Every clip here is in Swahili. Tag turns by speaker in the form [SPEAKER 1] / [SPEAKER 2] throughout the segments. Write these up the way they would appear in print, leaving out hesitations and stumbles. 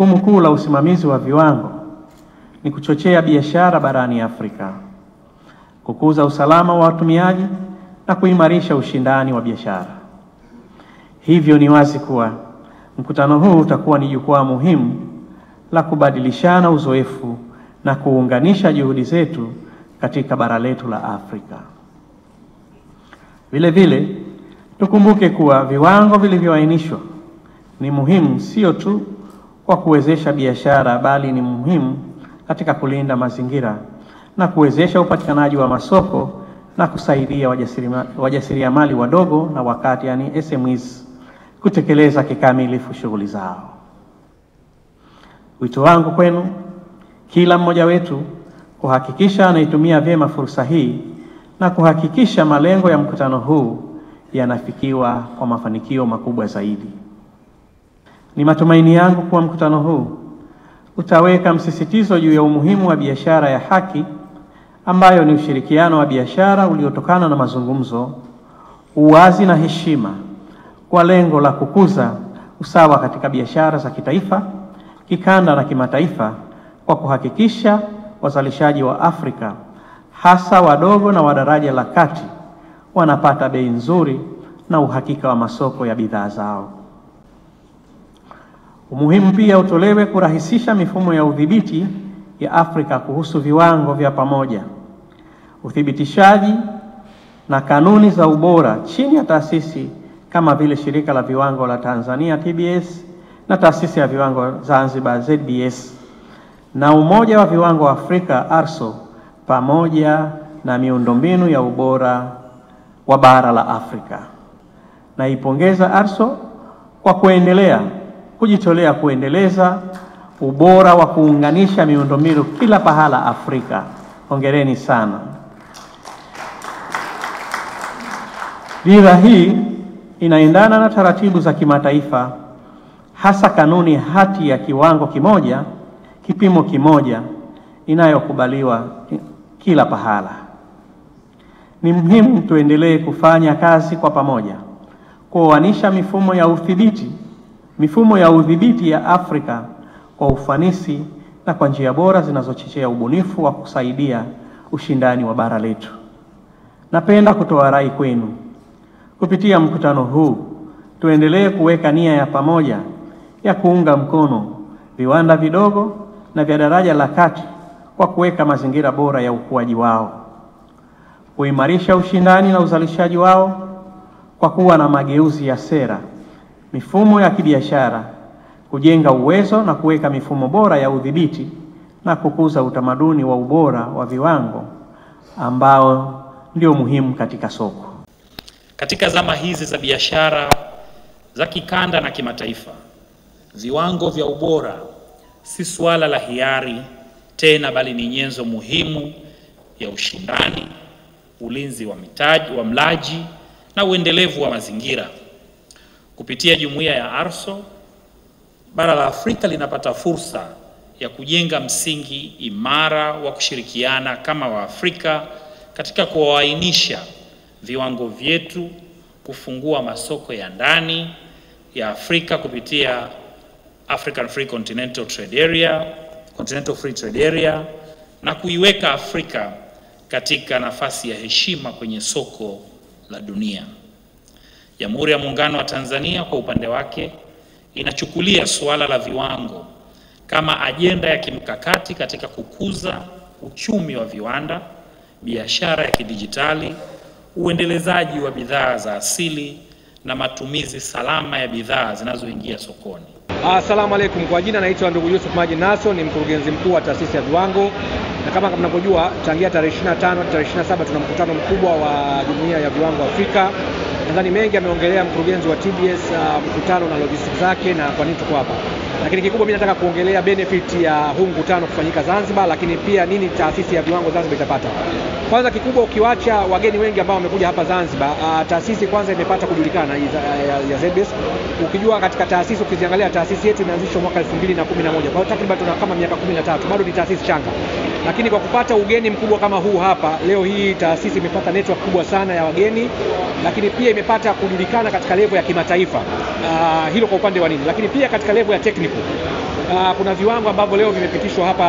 [SPEAKER 1] jukumu kuu la usimamizi wa viwango ni kuchochea biashara barani Afrika, kukuza usalama wa watumiaji na kuimarisha ushindani wa biashara. Hivyo ni wazi kuwa mkutano huu utakuwa ni jukwaa muhimu la kubadilishana uzoefu na kuunganisha juhudi zetu katika bara letu la Afrika. Vile vile, tukumbuke kuwa viwango vilivyoainishwa ni muhimu sio tu kwa kuwezesha biashara, bali ni muhimu katika kulinda mazingira na kuwezesha upatikanaji wa masoko na kusaidia wajasiriamali wadogo na wakati, yani SMEs, kutekeleza kikamilifu shughuli zao. Wito wangu kwenu, kila mmoja wetu kuhakikisha anaitumia vyema fursa hii na kuhakikisha malengo ya mkutano huu yanafikiwa kwa mafanikio makubwa zaidi. Ni matumaini yangu kuwa mkutano huu utaweka msisitizo juu ya umuhimu wa biashara ya haki, ambayo ni ushirikiano wa biashara uliotokana na mazungumzo, uwazi na heshima, kwa lengo la kukuza usawa katika biashara za kitaifa, kikanda na kimataifa, kwa kuhakikisha wazalishaji wa Afrika, hasa wadogo na wa daraja la kati, wanapata bei nzuri na uhakika wa masoko ya bidhaa zao. Umuhimu pia utolewe kurahisisha mifumo ya udhibiti ya Afrika kuhusu viwango vya pamoja, uthibitishaji na kanuni za ubora chini ya taasisi kama vile Shirika la Viwango la Tanzania TBS na Taasisi ya Viwango Zanzibar ZBS na Umoja wa Viwango wa Afrika ARSO, pamoja na miundombinu ya ubora wa bara la Afrika. Naipongeza ARSO kwa kujitolea kuendeleza ubora wa kuunganisha miundombinu kila pahala Afrika. Hongereni sana. Dira hii inaendana na taratibu za kimataifa, hasa kanuni hati ya kiwango kimoja, kipimo kimoja, inayokubaliwa kila pahala. Ni muhimu tuendelee kufanya kazi kwa pamoja kuoanisha mifumo ya udhibiti ya Afrika kwa ufanisi na kwa njia bora zinazochochea ubunifu wa kusaidia ushindani wa bara letu. Napenda kutoa rai kwenu kupitia mkutano huu, tuendelee kuweka nia ya pamoja ya kuunga mkono viwanda vidogo na vya daraja la kati kwa kuweka mazingira bora ya ukuaji wao, kuimarisha ushindani na uzalishaji wao kwa kuwa na mageuzi ya sera, mifumo ya kibiashara, kujenga uwezo na kuweka mifumo bora ya udhibiti na kukuza utamaduni wa ubora wa viwango ambao ndio muhimu katika soko.
[SPEAKER 2] Katika zama hizi za biashara za kikanda na kimataifa, viwango vya ubora si suala la hiari tena, bali ni nyenzo muhimu ya ushindani, ulinzi wa mlaji na uendelevu wa mazingira. Kupitia jumuiya ya ARSO, bara la Afrika linapata fursa ya kujenga msingi imara wa kushirikiana kama Waafrika katika kuainisha viwango vyetu, kufungua masoko ya ndani ya Afrika kupitia African Free Continental Trade Area, Continental Free Trade Area, na kuiweka Afrika katika nafasi ya heshima kwenye soko la dunia. Jamhuri ya Muungano wa Tanzania kwa upande wake inachukulia suala la viwango kama ajenda ya kimkakati katika kukuza uchumi wa viwanda, biashara ya kidijitali, uendelezaji wa bidhaa za asili na matumizi salama ya bidhaa zinazoingia sokoni.
[SPEAKER 3] Asalamu alaykum. Kwa jina naitwa ndugu Yusuf Maji Naso, ni mkurugenzi mkuu wa taasisi ya viwango, na kama mnavyojua tangia tarehe 25 tarehe 27 tuna mkutano mkubwa wa jumuiya ya viwango Afrika. Nadhani mengi ameongelea mkurugenzi wa TBS mkutano na logistics zake na kwa nini tuko hapa. Lakini kikubwa mimi nataka kuongelea benefit ya huu mkutano kufanyika Zanzibar, lakini pia nini taasisi ya viwango Zanzibar itapata. Kwanza kikubwa, ukiwacha wageni wengi ambao wamekuja hapa Zanzibar, taasisi kwanza imepata kujulikana ya ZBS. Ukijua katika taasisi, ukiziangalia taasisi yetu imeanzishwa mwaka 2011. Kwa hiyo takriban tuna kama miaka 13, bado ni taasisi changa. Lakini kwa kupata ugeni mkubwa kama huu hapa leo hii, taasisi imepata network kubwa sana ya wageni, lakini pia imepata kujulikana katika level ya kimataifa. Hilo kwa upande wa nini, lakini pia katika level ya technical. kuna viwango ambavyo leo vimepitishwa hapa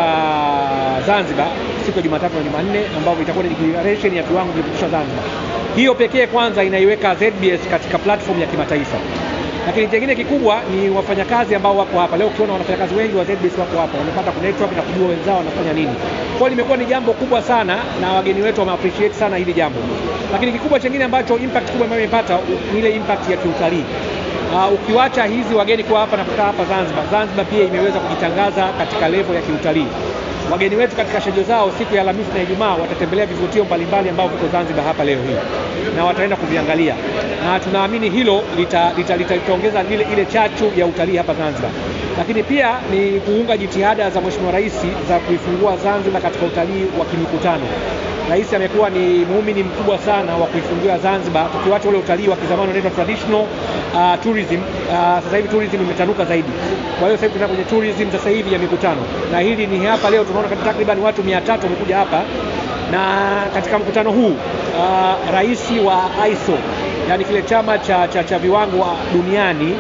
[SPEAKER 3] Zanzibar siku ya Jumatatu na Jumanne, ambavyo itakuwa ni declaration ya viwango vilivyopitishwa Zanzibar. Hiyo pekee kwanza inaiweka ZBS katika platform ya kimataifa. Lakini kingine kikubwa ni wafanyakazi ambao wako hapa leo. Ukiona wafanyakazi wengi wa ZBS wako hapa, wanapata network na kujua wenzao wanafanya nini. Kwa hiyo limekuwa ni jambo kubwa sana na wageni wetu wameappreciate sana hili jambo. Lakini kikubwa kingine ambacho impact kubwa ambayo imepata ni ile impact ya kiutalii. Ukiwacha hizi wageni kwa hapa na kukaa hapa Zanzibar, Zanzibar pia imeweza kujitangaza katika level ya kiutalii. Wageni wetu katika schedule zao siku ya Alhamisi na Ijumaa watatembelea vivutio mbalimbali ambao viko Zanzibar hapa leo hii na wataenda kuviangalia, na tunaamini hilo litaongeza ile chachu ya utalii hapa Zanzibar. Lakini pia ni kuunga jitihada za Mheshimiwa Rais za kuifungua Zanzibar katika utalii wa kimikutano. Rais amekuwa ni muumini mkubwa sana wa kuifungua Zanzibar, tukiwacha ule utalii wa kizamani unaitwa traditional tourism. Sasa hivi tourism imetanuka zaidi. Kwa hiyo sasa hivi tunataka kwenye tourism sasa hivi ya mikutano, na hili ni hapa leo tunaona takriban watu 300 wamekuja hapa, na katika mkutano huu rais wa ISO, yani kile chama cha viwango duniani,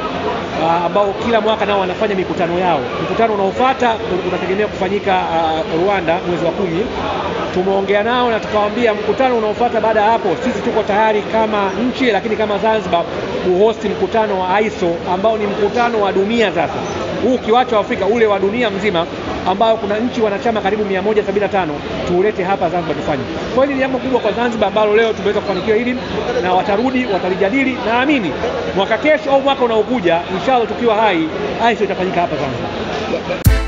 [SPEAKER 3] ambao kila mwaka nao wanafanya mikutano yao. Mkutano unaofuata unategemea kufanyika Rwanda mwezi wa 10. Tumeongea nao na tukawaambia mkutano unaofuata baada ya hapo sisi tuko tayari kama nchi, lakini kama Zanzibar kuhost mkutano wa ISO ambao ni mkutano wa dunia. Sasa huu ukiwacha Afrika, ule wa dunia mzima ambao kuna nchi wanachama karibu 175, tuulete hapa Zanzibar tufanye. Kwa hiyo ni jambo kubwa kwa Zanzibar ambalo leo tumeweza kufanikiwa hili, na watarudi watalijadili. Naamini mwaka kesho au mwaka unaokuja inshallah tukiwa hai ISO itafanyika hapa Zanzibar.